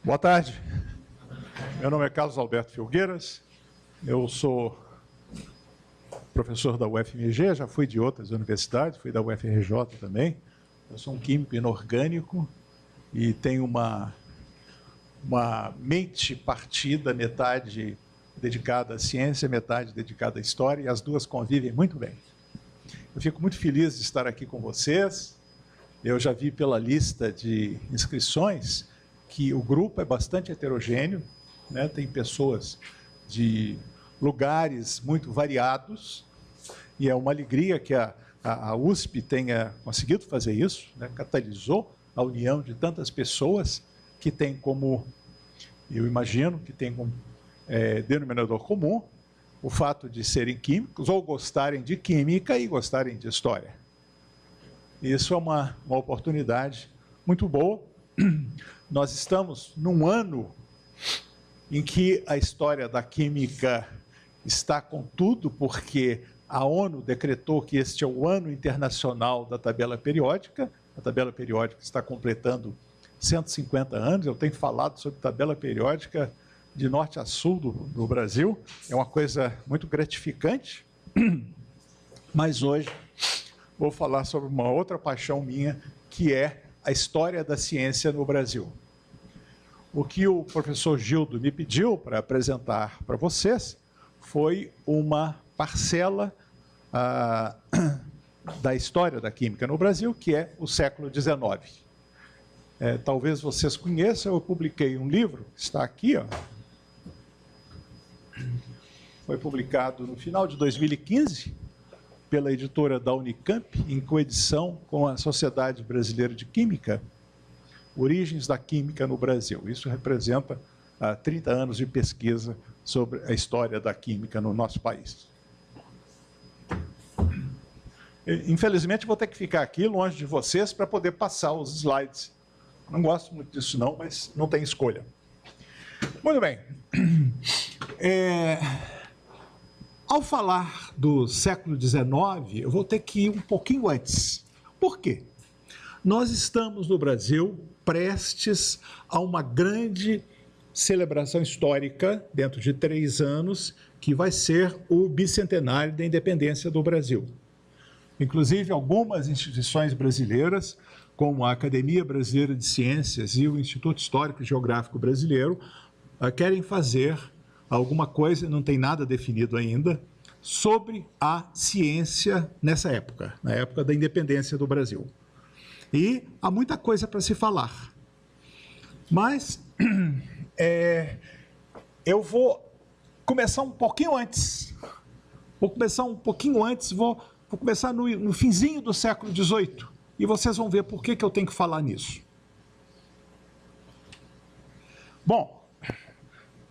Boa tarde. Meu nome é Carlos Alberto Filgueiras, eu sou professor da UFMG, já fui de outras universidades, fui da UFRJ também. Eu sou um químico inorgânico e tenho uma mente partida, metade dedicada à ciência, metade dedicada à história, e as duas convivem muito bem. Eu fico muito feliz de estar aqui com vocês. Eu já vi pela lista de inscrições que o grupo é bastante heterogêneo, né? Tem pessoas de lugares muito variados, e é uma alegria que a USP tenha conseguido fazer isso, né? Catalisou a união de tantas pessoas que tem como, eu imagino, que tem como denominador comum o fato de serem químicos ou gostarem de química e gostarem de história. Isso é uma oportunidade muito boa. Nós estamos num ano em que a história da química está com tudo, porque a ONU decretou que este é o ano internacional da tabela periódica. A tabela periódica está completando 150 anos. Eu tenho falado sobre tabela periódica de norte a sul do Brasil. É uma coisa muito gratificante. Mas hoje vou falar sobre uma outra paixão minha, que é a história da ciência no Brasil. O que o professor Gildo me pediu para apresentar para vocês foi uma parcela da história da química no Brasil, que é o século XIX. Talvez vocês conheçam, eu publiquei um livro, está aqui, ó. Foi publicado no final de 2015, pela editora da Unicamp, em coedição com a Sociedade Brasileira de Química, Origens da Química no Brasil. Isso representa 30 anos de pesquisa sobre a história da química no nosso país. Infelizmente, vou ter que ficar aqui longe de vocês para poder passar os slides. Não gosto muito disso não, mas não tem escolha. Muito bem. Ao falar do século XIX, eu vou ter que ir um pouquinho antes. Por quê? Nós estamos no Brasil prestes a uma grande celebração histórica, dentro de 3 anos, que vai ser o bicentenário da independência do Brasil. Inclusive, algumas instituições brasileiras, como a Academia Brasileira de Ciências e o Instituto Histórico e Geográfico Brasileiro, querem fazer alguma coisa, não tem nada definido ainda, sobre a ciência nessa época, na época da independência do Brasil. E há muita coisa para se falar. Mas eu vou começar um pouquinho antes. Vou começar no finzinho do século XVIII. E vocês vão ver por que eu tenho que falar nisso. Bom,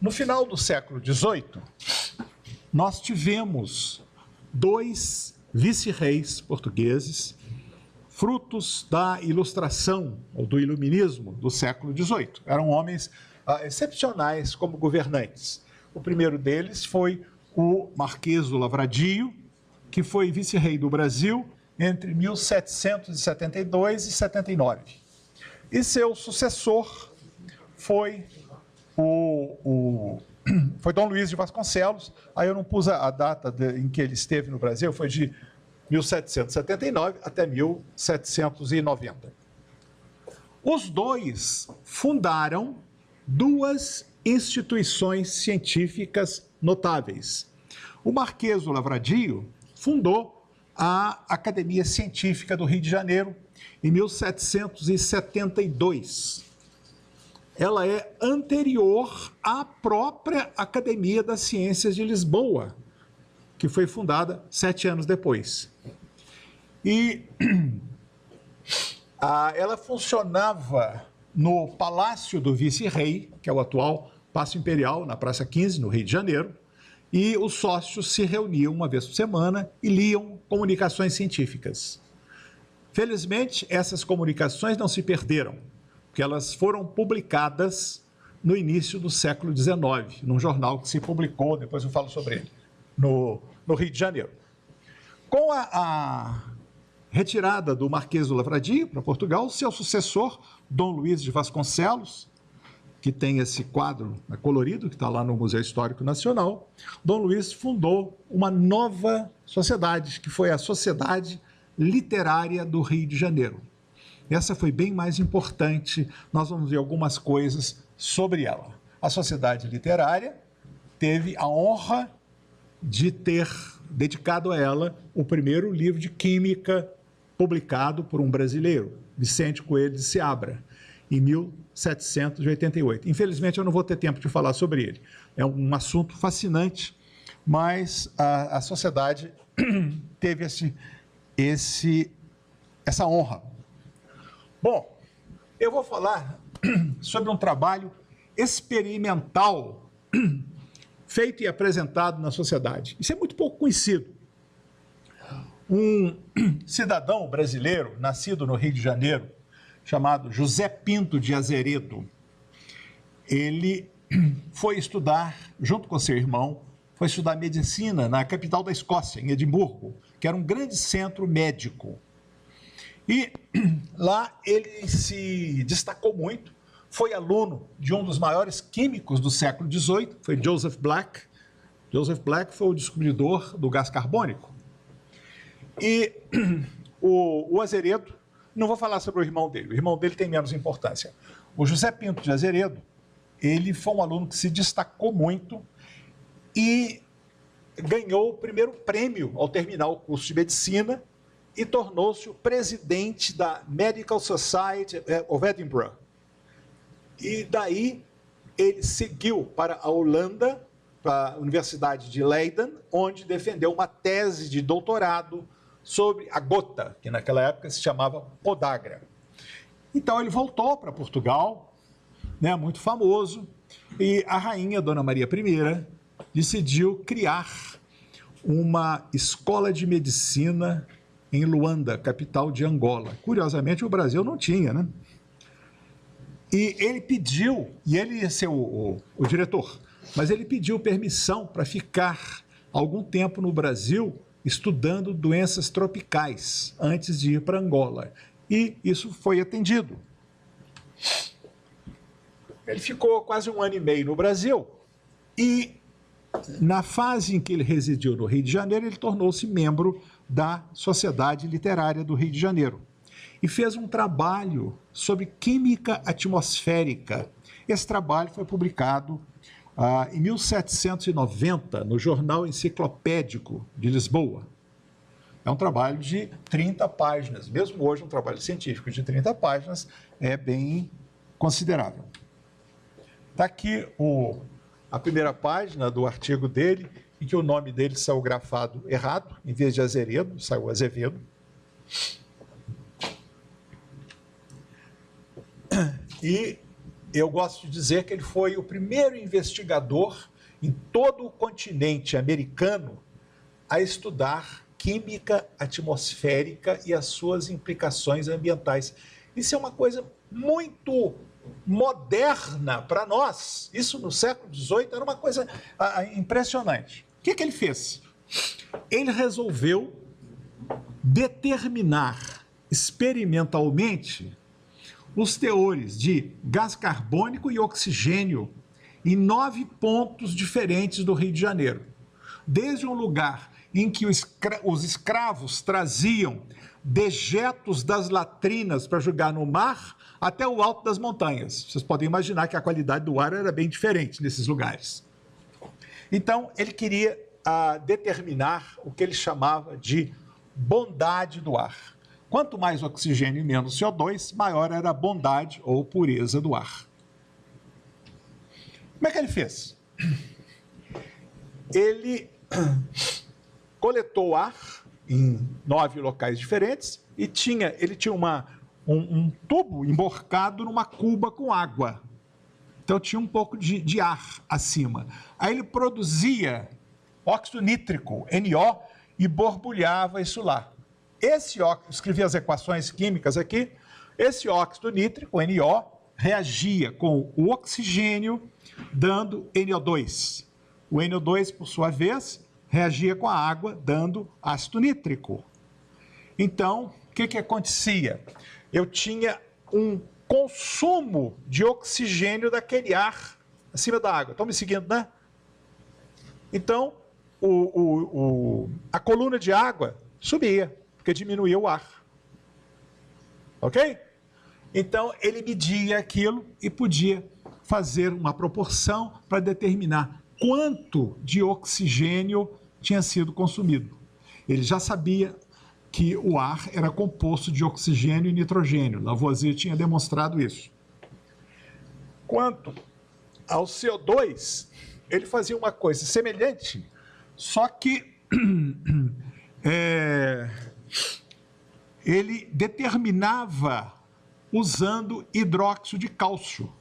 no final do século XVIII, nós tivemos 2 vice-reis portugueses, frutos da ilustração, ou do iluminismo do século XVIII. Eram homens excepcionais como governantes. O primeiro deles foi o Marquês do Lavradio, que foi vice-rei do Brasil entre 1772 e 79. E seu sucessor foi foi Dom Luiz de Vasconcelos. Aí eu não pus a data em que ele esteve no Brasil, foi de 1779 até 1790. Os dois fundaram 2 instituições científicas notáveis. O Marquês do Lavradio fundou a Academia Científica do Rio de Janeiro em 1772. Ela é anterior à própria Academia das Ciências de Lisboa, que foi fundada 7 anos depois. E ela funcionava no Palácio do Vice-Rei, que é o atual Paço Imperial, na Praça 15, no Rio de Janeiro, e os sócios se reuniam uma vez por semana e liam comunicações científicas. Felizmente, essas comunicações não se perderam, porque elas foram publicadas no início do século XIX, num jornal que se publicou, depois eu falo sobre ele, no Rio de Janeiro. Com a retirada do Marquês do Lavradio para Portugal, seu sucessor, Dom Luiz de Vasconcelos, que tem esse quadro colorido, que está lá no Museu Histórico Nacional, Dom Luiz fundou uma nova sociedade, que foi a Sociedade Literária do Rio de Janeiro. Essa foi bem mais importante, nós vamos ver algumas coisas sobre ela. A Sociedade Literária teve a honra de ter dedicado a ela o primeiro livro de química publicado por um brasileiro, Vicente Coelho de Seabra, em 1788. Infelizmente, eu não vou ter tempo de falar sobre ele. É um assunto fascinante, mas a sociedade teve essa honra. Bom, eu vou falar sobre um trabalho experimental feito e apresentado na sociedade. Isso é muito pouco conhecido. Um cidadão brasileiro, nascido no Rio de Janeiro, chamado José Pinto de Azeredo, ele foi estudar, junto com seu irmão, foi estudar medicina na capital da Escócia, em Edimburgo, que era um grande centro médico. E lá ele se destacou muito, foi aluno de um dos maiores químicos do século XVIII, foi Joseph Black. Joseph Black foi o descobridor do gás carbônico. E o Azeredo, não vou falar sobre o irmão dele tem menos importância. O José Pinto de Azeredo, ele foi um aluno que se destacou muito e ganhou o primeiro prêmio ao terminar o curso de medicina e tornou-se o presidente da Medical Society of Edinburgh. E daí ele seguiu para a Holanda, para a Universidade de Leiden, onde defendeu uma tese de doutorado sobre a gota, que naquela época se chamava podagra. Então ele voltou para Portugal, né, muito famoso, e a rainha Dona Maria I decidiu criar uma escola de medicina em Luanda, capital de Angola. Curiosamente, o Brasil não tinha, né? E ele pediu, e ele ia ser o diretor, mas ele pediu permissão para ficar algum tempo no Brasil estudando doenças tropicais antes de ir para Angola. E isso foi atendido. Ele ficou quase 1 ano e meio no Brasil e, na fase em que ele residiu no Rio de Janeiro, ele tornou-se membro da Sociedade Literária do Rio de Janeiro e fez um trabalho sobre química atmosférica. Esse trabalho foi publicado em 1790 no Jornal Enciclopédico de Lisboa. É um trabalho de 30 páginas. Mesmo hoje, um trabalho científico de 30 páginas é bem considerável. Está aqui a primeira página do artigo dele, em que o nome dele saiu grafado errado, em vez de Azeredo, saiu Azevedo. E eu gosto de dizer que ele foi o primeiro investigador em todo o continente americano a estudar química atmosférica e as suas implicações ambientais. Isso é uma coisa muito moderna para nós. Isso no século XVIII era uma coisa impressionante. O que ele fez? Ele resolveu determinar experimentalmente os teores de gás carbônico e oxigênio em 9 pontos diferentes do Rio de Janeiro. Desde um lugar em que os escravos traziam dejetos das latrinas para jogar no mar, até o alto das montanhas. Vocês podem imaginar que a qualidade do ar era bem diferente nesses lugares. Então, ele queria determinar o que ele chamava de bondade do ar. Quanto mais oxigênio e menos CO2, maior era a bondade ou pureza do ar. Como é que ele fez? Ele coletou ar em 9 locais diferentes e ele tinha um tubo emborcado numa cuba com água. Então tinha um pouco de ar acima. Aí ele produzia óxido nítrico, NO, e borbulhava isso lá. Esse óxido, escrevi as equações químicas aqui, esse óxido nítrico, NO, reagia com o oxigênio, dando NO2. O NO2, por sua vez, reagia com a água, dando ácido nítrico. Então, o que acontecia? Eu tinha um consumo de oxigênio daquele ar acima da água. Estão me seguindo, né? Então, a coluna de água subia, porque diminuía o ar. Ok? Então, ele media aquilo e podia fazer uma proporção para determinar quanto de oxigênio tinha sido consumido. Ele já sabia que o ar era composto de oxigênio e nitrogênio. Lavoisier tinha demonstrado isso. Quanto ao CO2, ele fazia uma coisa semelhante, só que ele determinava usando hidróxido de cálcio.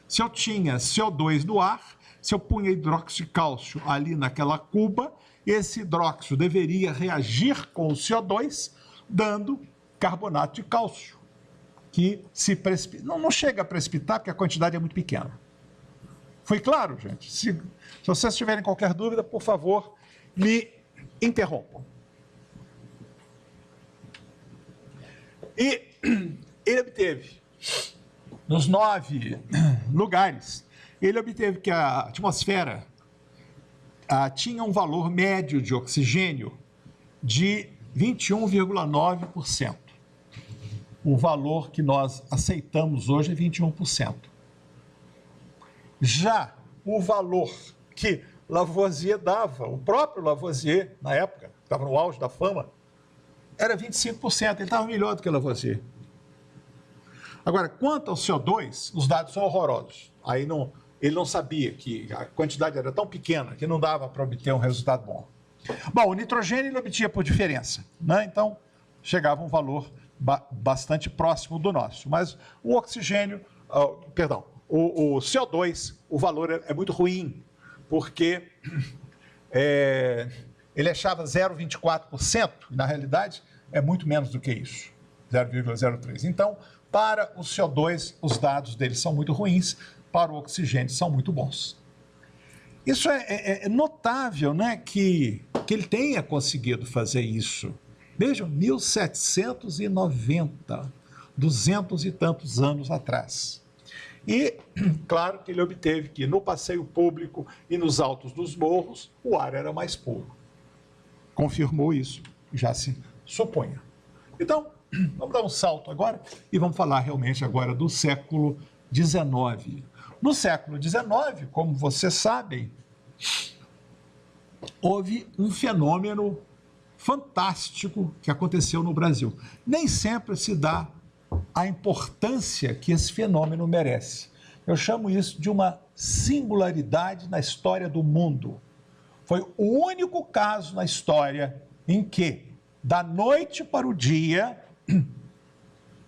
Se eu tinha CO2 no ar, se eu punha hidróxido de cálcio ali naquela cuba, esse hidróxido deveria reagir com o CO2, dando carbonato de cálcio, que se precipita. Não chega a precipitar, porque a quantidade é muito pequena. Foi claro, gente? Se vocês tiverem qualquer dúvida, por favor, me interrompam. E ele obteve, nos 9 lugares, ele obteve que a atmosfera tinha um valor médio de oxigênio de 21,9%. O valor que nós aceitamos hoje é 21%. Já o valor que Lavoisier dava, o próprio Lavoisier, na época, estava no auge da fama, era 25%. Ele estava melhor do que Lavoisier. Agora, quanto ao CO2, os dados são horrorosos. Aí ele não sabia que a quantidade era tão pequena que não dava para obter um resultado bom. Bom, o nitrogênio ele obtinha por diferença, né? Então chegava a um valor bastante próximo do nosso. Mas o oxigênio, o CO2, o valor é muito ruim, porque ele achava 0,24%, e na realidade é muito menos do que isso, 0,03%. Então, para o CO2, os dados dele são muito ruins, para o oxigênio são muito bons. Isso é notável, né, que ele tenha conseguido fazer isso. Vejam, 1790, 200 e tantos anos atrás. E, claro, que ele obteve que no passeio público e nos altos dos morros, o ar era mais puro. Confirmou isso, já se supunha. Então, vamos dar um salto agora e vamos falar realmente agora do século XIX. No século XIX, como vocês sabem, houve um fenômeno fantástico que aconteceu no Brasil. Nem sempre se dá a importância que esse fenômeno merece. Eu chamo isso de uma singularidade na história do mundo. Foi o único caso na história em que, da noite para o dia,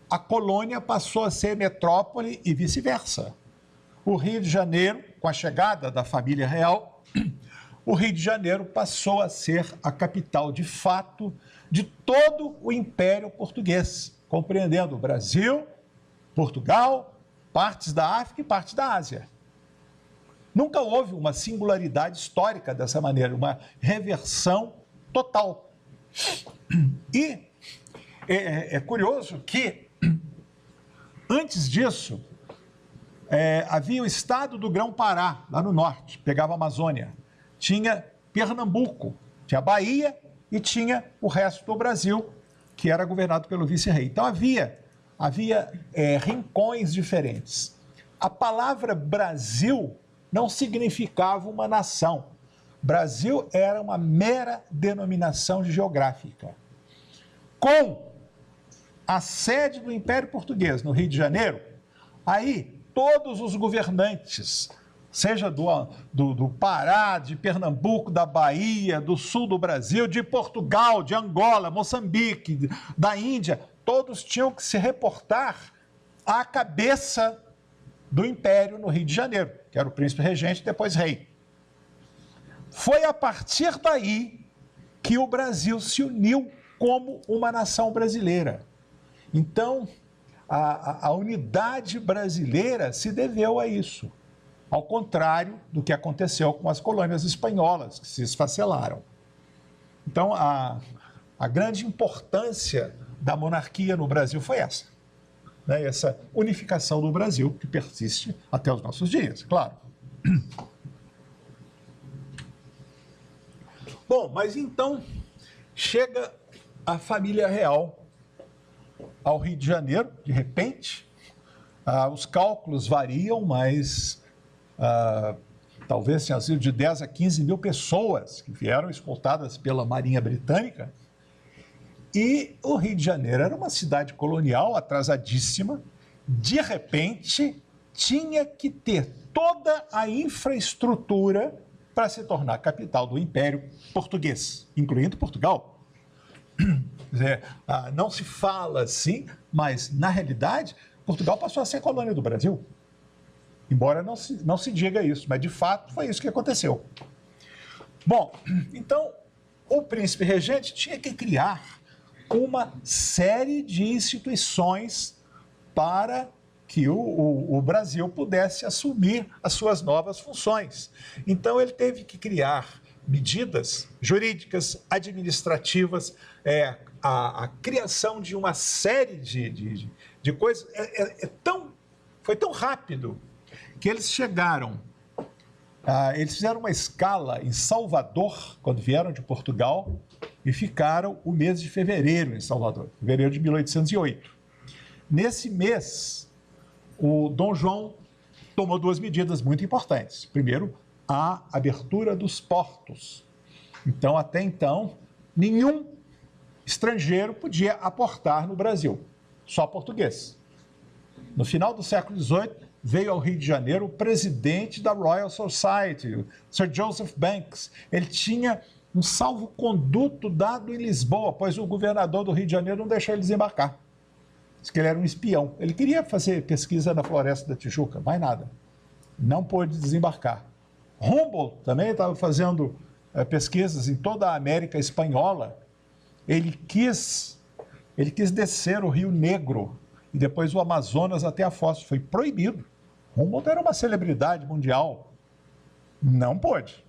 a colônia passou a ser metrópole e vice-versa. O Rio de Janeiro, com a chegada da família real, o Rio de Janeiro passou a ser a capital de fato de todo o Império Português, compreendendo o Brasil, Portugal, partes da África e partes da Ásia. Nunca houve uma singularidade histórica dessa maneira, uma reversão total. E é curioso que, antes disso, havia o estado do Grão-Pará, lá no norte, pegava a Amazônia. Tinha Pernambuco, tinha Bahia e tinha o resto do Brasil, que era governado pelo vice-rei. Então havia rincões diferentes. A palavra Brasil não significava uma nação. Brasil era uma mera denominação geográfica. Com a sede do Império Português no Rio de Janeiro, aí todos os governantes, seja do Pará, de Pernambuco, da Bahia, do sul do Brasil, de Portugal, de Angola, Moçambique, da Índia, todos tinham que se reportar à cabeça do Império no Rio de Janeiro, que era o príncipe regente, depois rei. Foi a partir daí que o Brasil se uniu como uma nação brasileira. Então, a unidade brasileira se deveu a isso, ao contrário do que aconteceu com as colônias espanholas, que se esfacelaram. Então, a grande importância da monarquia no Brasil foi essa. né, essa unificação do Brasil que persiste até os nossos dias, claro. Bom, mas então chega a família real ao Rio de Janeiro, de repente. Os cálculos variam, mas talvez tenha sido de 10 a 15 mil pessoas que vieram escoltadas pela Marinha Britânica. E o Rio de Janeiro era uma cidade colonial atrasadíssima. De repente, tinha que ter toda a infraestrutura para se tornar capital do Império Português, incluindo Portugal. Quer dizer, não se fala assim, mas, na realidade, Portugal passou a ser colônia do Brasil. Embora não se diga isso, mas, de fato, foi isso que aconteceu. Bom, então, o príncipe regente tinha que criar uma série de instituições para que o Brasil pudesse assumir as suas novas funções. Então, ele teve que criar medidas jurídicas, administrativas, a criação de uma série de coisas. Foi tão rápido que eles chegaram, eles fizeram uma escala em Salvador, quando vieram de Portugal, e ficaram o mês de fevereiro em Salvador, fevereiro de 1808. Nesse mês, o Dom João tomou duas medidas muito importantes. Primeiro, a abertura dos portos. Então, até então, nenhum estrangeiro podia aportar no Brasil, só português. No final do século XVIII, veio ao Rio de Janeiro o presidente da Royal Society, Sir Joseph Banks. Ele tinha um salvo-conduto dado em Lisboa, pois o governador do Rio de Janeiro não deixou ele desembarcar. Diz que ele era um espião. Ele queria fazer pesquisa na Floresta da Tijuca, mais nada. Não pôde desembarcar. Humboldt também estava fazendo pesquisas em toda a América Espanhola. Ele quis descer o Rio Negro e depois o Amazonas até a Foz. Foi proibido. Humboldt era uma celebridade mundial. Não pôde.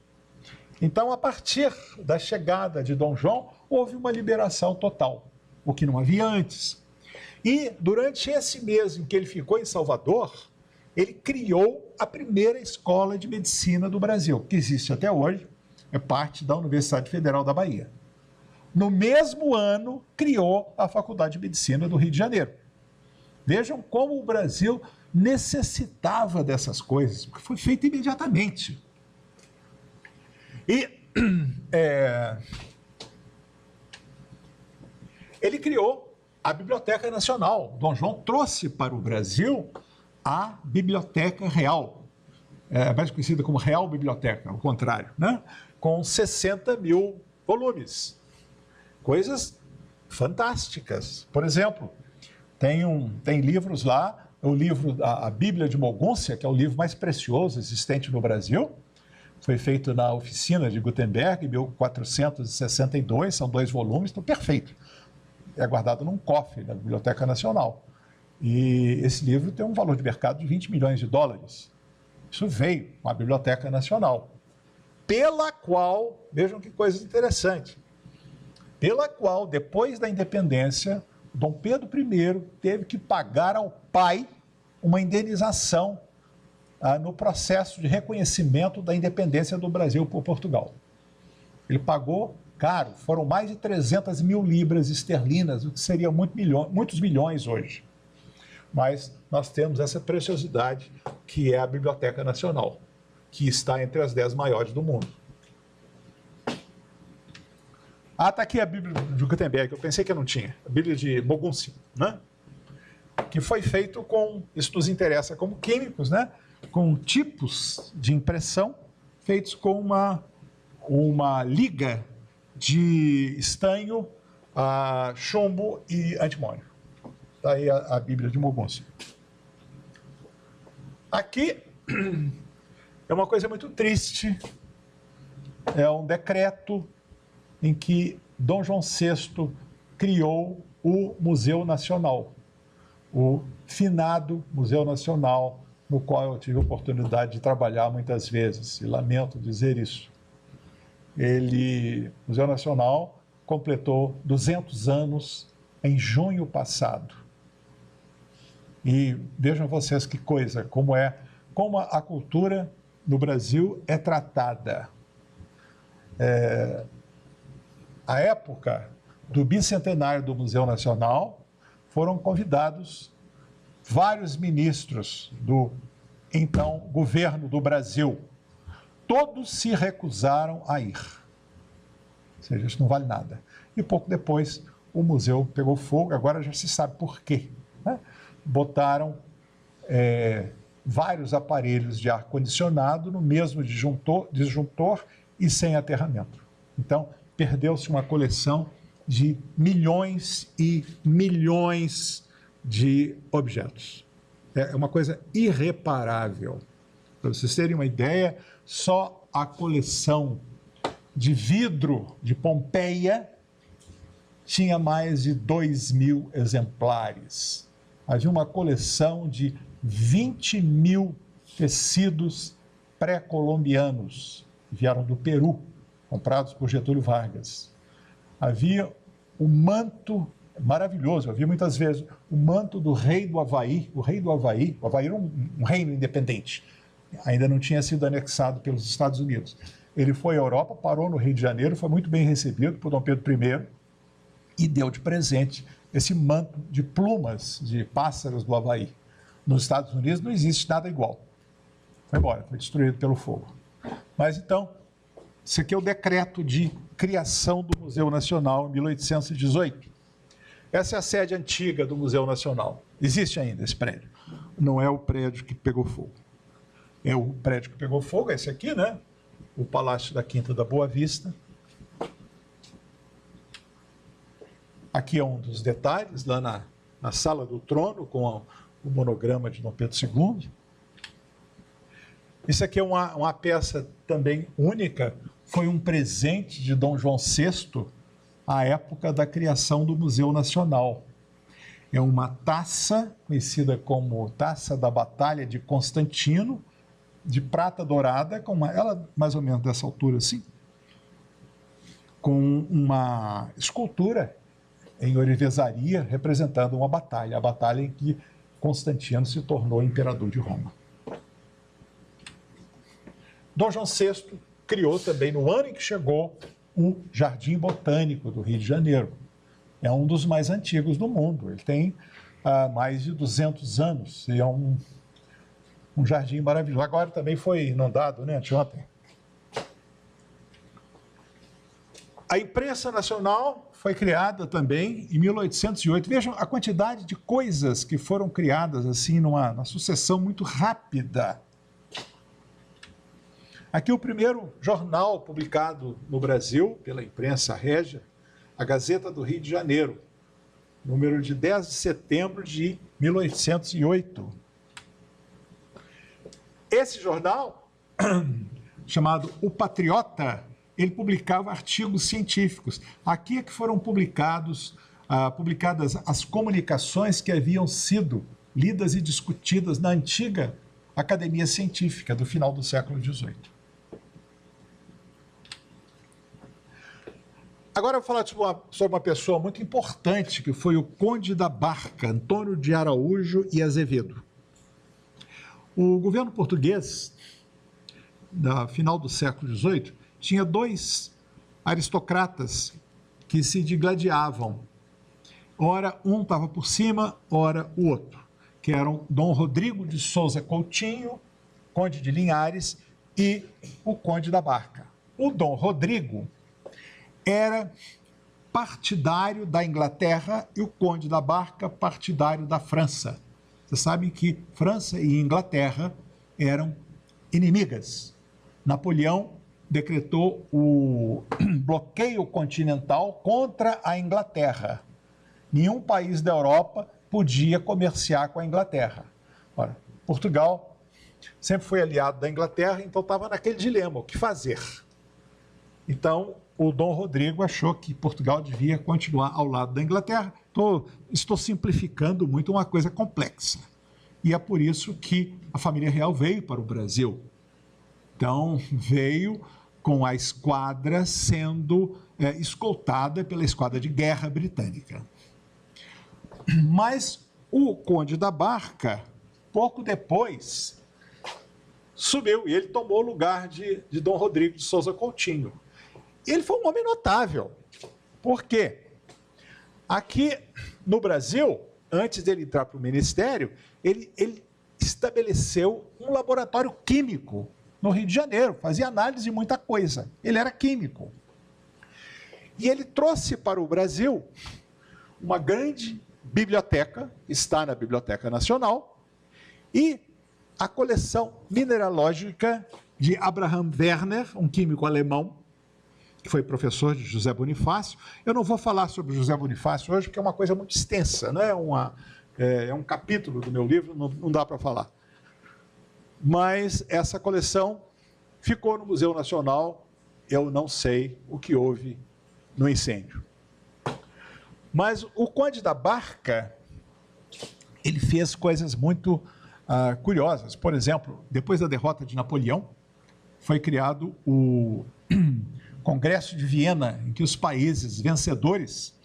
Então, a partir da chegada de Dom João, houve uma liberação total, o que não havia antes. E, durante esse mês em que ele ficou em Salvador, ele criou a primeira escola de medicina do Brasil, que existe até hoje, é parte da Universidade Federal da Bahia. No mesmo ano, criou a Faculdade de Medicina do Rio de Janeiro. Vejam como o Brasil necessitava dessas coisas, porque foi feito imediatamente. E ele criou a Biblioteca Nacional. Dom João trouxe para o Brasil a Biblioteca Real, mais conhecida como Real Biblioteca, ao contrário, né? Com 60 mil volumes. Coisas fantásticas. Por exemplo, tem livros lá, o livro, a Bíblia de Mogúncia, que é o livro mais precioso existente no Brasil, foi feito na oficina de Gutenberg, em 1462, são 2 volumes, então perfeito. É guardado num cofre da Biblioteca Nacional. E esse livro tem um valor de mercado de 20 milhões de dólares. Isso veio com a Biblioteca Nacional, pela qual, vejam que coisa interessante, pela qual, depois da independência, Dom Pedro I teve que pagar ao pai uma indenização no processo de reconhecimento da independência do Brasil por Portugal. Ele pagou caro, foram mais de 300 mil libras esterlinas, o que seria muitos milhões hoje. Mas nós temos essa preciosidade que é a Biblioteca Nacional, que está entre as 10 maiores do mundo. Está aqui a Bíblia de Gutenberg, eu pensei que eu não tinha, a Bíblia de Mogúncia, né? Que foi feito com, isso nos interessa como químicos, né? Com tipos de impressão feitos com uma liga de estanho, chumbo e antimônio. Está aí a Bíblia de Mogúncia. Aqui é uma coisa muito triste, é um decreto em que Dom João VI criou o Museu Nacional, o finado Museu Nacional, no qual eu tive a oportunidade de trabalhar muitas vezes, e lamento dizer isso. O Museu Nacional completou 200 anos em junho passado. E vejam vocês que coisa, como a cultura no Brasil é tratada. A época do bicentenário do Museu Nacional, foram convidados vários ministros do então governo do Brasil. Todos se recusaram a ir. Ou seja, isso não vale nada. E pouco depois o museu pegou fogo, agora já se sabe por quê, né? Botaram vários aparelhos de ar-condicionado no mesmo disjuntor e sem aterramento. Então, perdeu-se uma coleção de milhões e milhões de objetos. É uma coisa irreparável. Para vocês terem uma ideia, só a coleção de vidro de Pompeia tinha mais de 2.000 exemplares. Havia uma coleção de 20.000 tecidos pré-colombianos, que vieram do Peru, comprados por Getúlio Vargas. Havia o manto maravilhoso, eu vi muitas vezes o manto do rei do Havaí. O rei do Havaí, o Havaí era um reino independente, ainda não tinha sido anexado pelos Estados Unidos. Ele foi à Europa, parou no Rio de Janeiro, foi muito bem recebido por Dom Pedro I e deu de presente esse manto de plumas de pássaros do Havaí. Nos Estados Unidos não existe nada igual. Foi embora, foi destruído pelo fogo. Mas então, isso aqui é o decreto de criação do Museu Nacional, em 1818. Essa é a sede antiga do Museu Nacional. Existe ainda esse prédio. Não é o prédio que pegou fogo. É o prédio que pegou fogo, é esse aqui, né? O Palácio da Quinta da Boa Vista. Aqui é um dos detalhes, lá na Sala do Trono, com o monograma de Dom Pedro II. Isso aqui é uma peça também única, foi um presente de Dom João VI à época da criação do Museu Nacional. É uma taça, conhecida como Taça da Batalha de Constantino, de prata dourada, ela mais ou menos dessa altura assim, com uma escultura em ourivesaria representando uma batalha, a batalha em que Constantino se tornou imperador de Roma. Dom João VI criou também, no ano em que chegou, o Jardim Botânico do Rio de Janeiro. É um dos mais antigos do mundo, ele tem mais de 200 anos, e é um jardim maravilhoso. Agora também foi inundado, né, anteontem. A imprensa nacional foi criada também em 1808. Vejam a quantidade de coisas que foram criadas assim numa sucessão muito rápida. Aqui o primeiro jornal publicado no Brasil pela imprensa régia, a Gazeta do Rio de Janeiro, número de 10 de setembro de 1808. Esse jornal, chamado O Patriota, ele publicava artigos científicos. Aqui é que foram publicadas as comunicações que haviam sido lidas e discutidas na antiga Academia Científica do final do século XVIII. Agora eu vou falar sobre uma pessoa muito importante, que foi o Conde da Barca, Antônio de Araújo e Azevedo. O governo português, no final do século XVIII, tinha dois aristocratas que se digladiavam. Ora um estava por cima, ora o outro, que eram Dom Rodrigo de Souza Coutinho, Conde de Linhares, e o Conde da Barca. O Dom Rodrigo era partidário da Inglaterra e o Conde da Barca partidário da França. Vocês sabem que França e Inglaterra eram inimigas. Napoleão decretou o bloqueio continental contra a Inglaterra. Nenhum país da Europa podia comerciar com a Inglaterra. Ora, Portugal sempre foi aliado da Inglaterra, então estava naquele dilema, o que fazer? Então, o Dom Rodrigo achou que Portugal devia continuar ao lado da Inglaterra. Estou simplificando muito uma coisa complexa. E é por isso que a família real veio para o Brasil. Então, veio com a esquadra sendo escoltada pela esquadra de guerra britânica. Mas o Conde da Barca, pouco depois, subiu e ele tomou o lugar de Dom Rodrigo de Souza Coutinho. Ele foi um homem notável. Por quê? Aqui no Brasil, antes dele entrar para o ministério, ele estabeleceu um laboratório químico no Rio de Janeiro, fazia análise de muita coisa. Ele era químico. E ele trouxe para o Brasil uma grande biblioteca, está na Biblioteca Nacional, e a coleção mineralógica de Abraham Werner, um químico alemão, que foi professor de José Bonifácio. Eu não vou falar sobre José Bonifácio hoje, porque é uma coisa muito extensa, não é um capítulo do meu livro, não dá para falar. Mas essa coleção ficou no Museu Nacional, eu não sei o que houve no incêndio. Mas o Conde da Barca, ele fez coisas muito curiosas. Por exemplo, depois da derrota de Napoleão, foi criado o Congresso de Viena, em que os países vencedores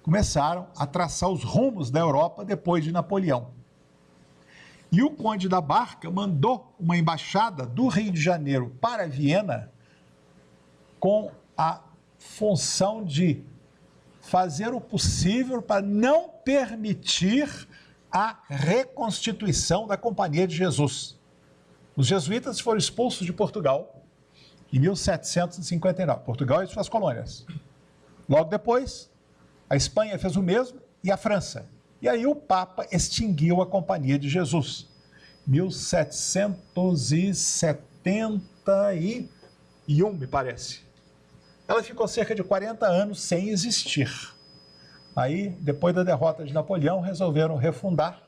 começaram a traçar os rumos da Europa depois de Napoleão. E o Conde da Barca mandou uma embaixada do Rio de Janeiro para Viena com a função de fazer o possível para não permitir a reconstituição da Companhia de Jesus. Os jesuítas foram expulsos de Portugal em 1759. Portugal e suas colônias. Logo depois, a Espanha fez o mesmo e a França. E aí o Papa extinguiu a Companhia de Jesus. 1771, me parece. Ela ficou cerca de 40 anos sem existir. Aí, depois da derrota de Napoleão, resolveram refundar.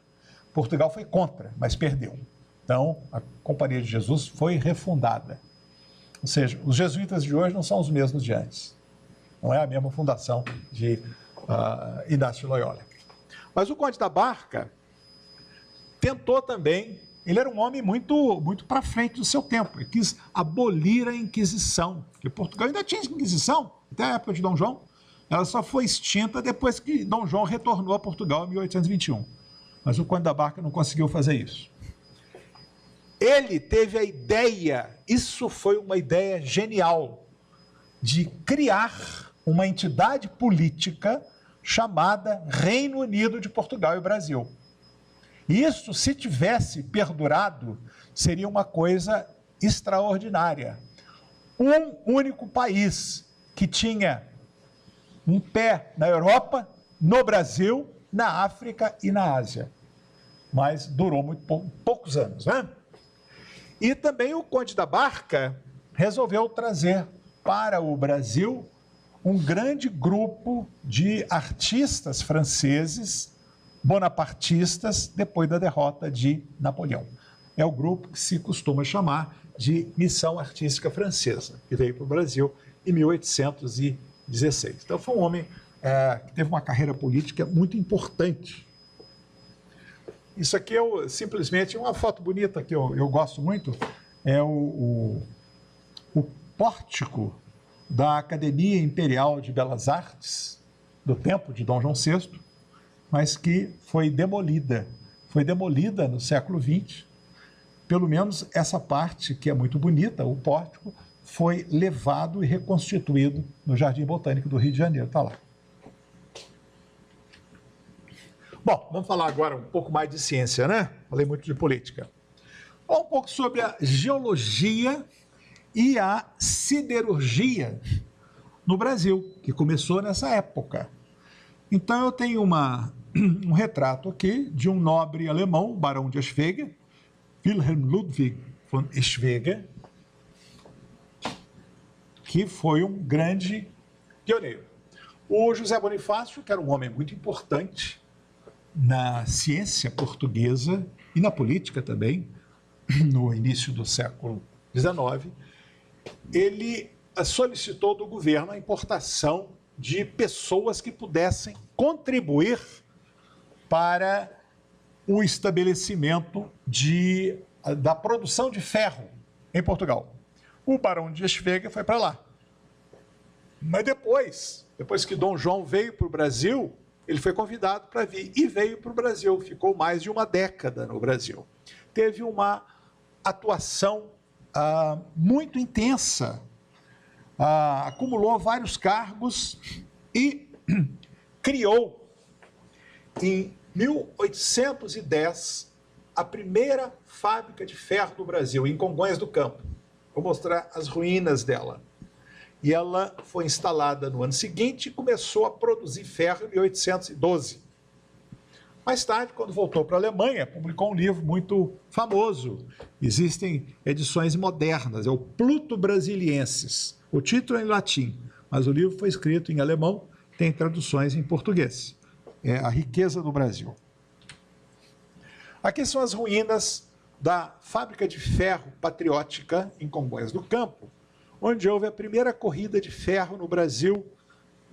Portugal foi contra, mas perdeu. Então, a Companhia de Jesus foi refundada. Ou seja, os jesuítas de hoje não são os mesmos de antes. Não é a mesma fundação de Inácio Loyola. Mas o Conde da Barca tentou também, ele era um homem muito para frente do seu tempo, ele quis abolir a Inquisição, porque Portugal ainda tinha Inquisição, até a época de Dom João, ela só foi extinta depois que Dom João retornou a Portugal em 1821. Mas o Conde da Barca não conseguiu fazer isso. Ele teve a ideia, isso foi uma ideia genial, de criar uma entidade política chamada Reino Unido de Portugal e Brasil. Isso, se tivesse perdurado, seria uma coisa extraordinária. Um único país que tinha um pé na Europa, no Brasil, na África e na Ásia. Mas durou muito poucos anos, né? E também o Conde da Barca resolveu trazer para o Brasil um grande grupo de artistas franceses, bonapartistas, depois da derrota de Napoleão. É o grupo que se costuma chamar de Missão Artística Francesa, que veio para o Brasil em 1816. Então foi um homem que teve uma carreira política muito importante. Isso aqui é simplesmente uma foto bonita que eu gosto muito, é o pórtico da Academia Imperial de Belas Artes, do tempo de Dom João VI, mas que foi demolida. Foi demolida no século XX. Pelo menos essa parte, que é muito bonita, o pórtico, foi levado e reconstituído no Jardim Botânico do Rio de Janeiro. Está lá. Bom, vamos falar agora um pouco mais de ciência, né? Falei muito de política. Um pouco sobre a geologia e a siderurgia no Brasil, que começou nessa época. Então eu tenho um retrato aqui de um nobre alemão, o Barão de Eschwege, Wilhelm Ludwig von Eschwege, que foi um grande pioneiro. O José Bonifácio, que era um homem muito importante na ciência portuguesa e na política também, no início do século XIX, ele solicitou do governo a importação de pessoas que pudessem contribuir para o estabelecimento da produção de ferro em Portugal. O Barão de Eschwege foi para lá. Mas depois que Dom João veio para o Brasil, ele foi convidado para vir e veio para o Brasil, ficou mais de uma década no Brasil. Teve uma atuação muito intensa, acumulou vários cargos e criou, em 1810, a primeira fábrica de ferro do Brasil, em Congonhas do Campo. Vou mostrar as ruínas dela. E ela foi instalada no ano seguinte e começou a produzir ferro em 1812. Mais tarde, quando voltou para a Alemanha, publicou um livro muito famoso. Existem edições modernas, é o Pluto Brasiliensis. O título é em latim, mas o livro foi escrito em alemão, tem traduções em português. É A Riqueza do Brasil. Aqui são as ruínas da fábrica de ferro patriótica em Congonhas do Campo, onde houve a primeira corrida de ferro no Brasil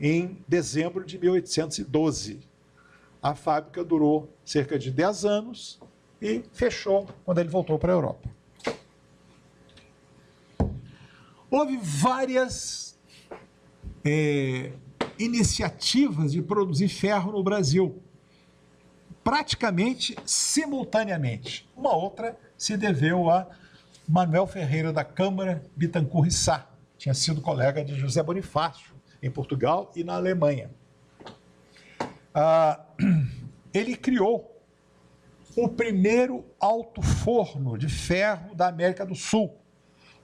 em dezembro de 1812. A fábrica durou cerca de 10 anos e fechou quando ele voltou para a Europa. Houve várias iniciativas de produzir ferro no Brasil, praticamente simultaneamente. Uma outra se deveu a Manuel Ferreira da Câmara Bittencourt Sá, tinha sido colega de José Bonifácio em Portugal e na Alemanha. Ele criou o primeiro alto forno de ferro da América do Sul,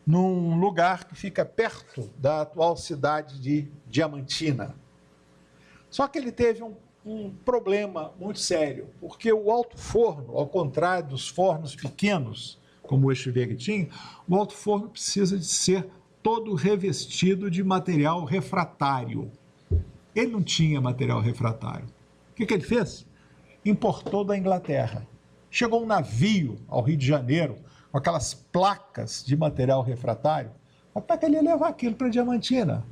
num lugar que fica perto da atual cidade de Diamantina. Só que ele teve um problema muito sério, porque o alto forno, ao contrário dos fornos pequenos, como o Echeverri tinha, o alto forno precisa de ser todo revestido de material refratário. Ele não tinha material refratário. O que ele fez? Importou da Inglaterra. Chegou um navio ao Rio de Janeiro com aquelas placas de material refratário. Mas para que ele ia levar aquilo para Diamantina?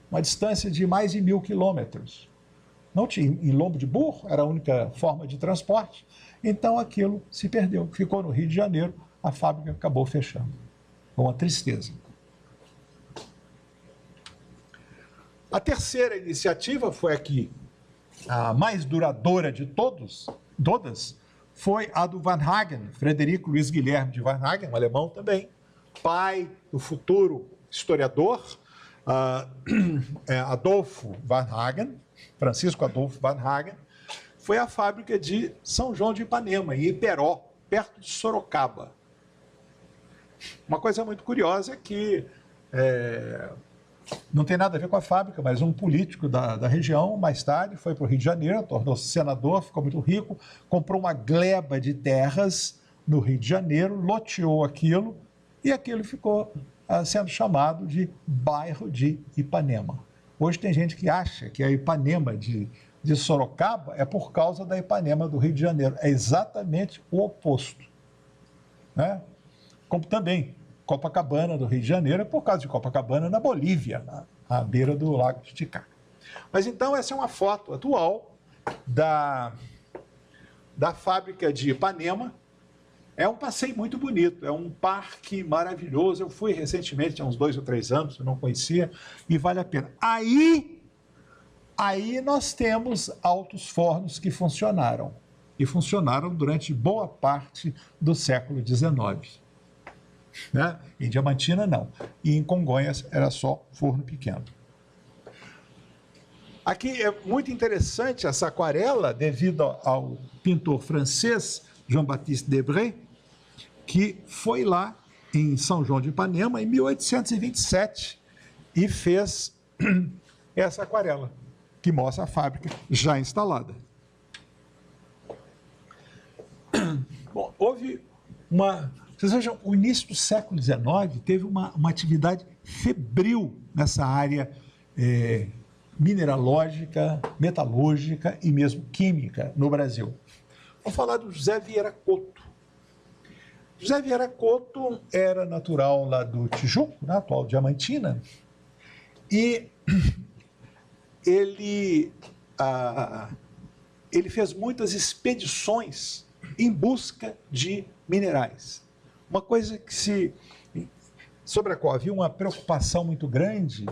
Uma distância de mais de 1.000 quilômetros. Não tinha, em lombo de burro, era a única forma de transporte. Então aquilo se perdeu. Ficou no Rio de Janeiro, a fábrica acabou fechando. Com uma tristeza. A terceira iniciativa foi aqui, a mais duradoura de todas, foi a do Varnhagen, Frederico Luiz Guilherme de Varnhagen, um alemão também, pai do futuro historiador Adolfo Varnhagen, Francisco Adolfo Varnhagen. Foi a fábrica de São João de Ipanema, em Iperó, perto de Sorocaba. Uma coisa muito curiosa é que não tem nada a ver com a fábrica, mas um político da região, mais tarde, foi para o Rio de Janeiro, tornou-se senador, ficou muito rico, comprou uma gleba de terras no Rio de Janeiro, loteou aquilo, e aquilo ficou sendo chamado de bairro de Ipanema. Hoje tem gente que acha que a Ipanema de Sorocaba é por causa da Ipanema do Rio de Janeiro. É exatamente o oposto. Né? Como também Copacabana do Rio de Janeiro é por causa de Copacabana na Bolívia, à beira do Lago Titicaca. Mas então essa é uma foto atual da fábrica de Ipanema. É um passeio muito bonito, é um parque maravilhoso. Eu fui recentemente, há uns 2 ou 3 anos, eu não conhecia, e vale a pena. Aí nós temos altos fornos que funcionaram, e funcionaram durante boa parte do século XIX. Né? Em Diamantina, não. E em Congonhas era só forno pequeno. Aqui é muito interessante essa aquarela, devido ao pintor francês Jean-Baptiste Debré, que foi lá em São João de Ipanema em 1827 e fez essa aquarela, que mostra a fábrica já instalada. Bom, houve uma... Vocês vejam, o início do século XIX teve uma atividade febril nessa área mineralógica, metalúrgica e mesmo química no Brasil. Vamos falar do José Vieira Couto. José Vieira Couto era natural lá do Tijuco, na atual Diamantina, e ele fez muitas expedições em busca de minerais. Uma coisa sobre a qual havia uma preocupação muito grande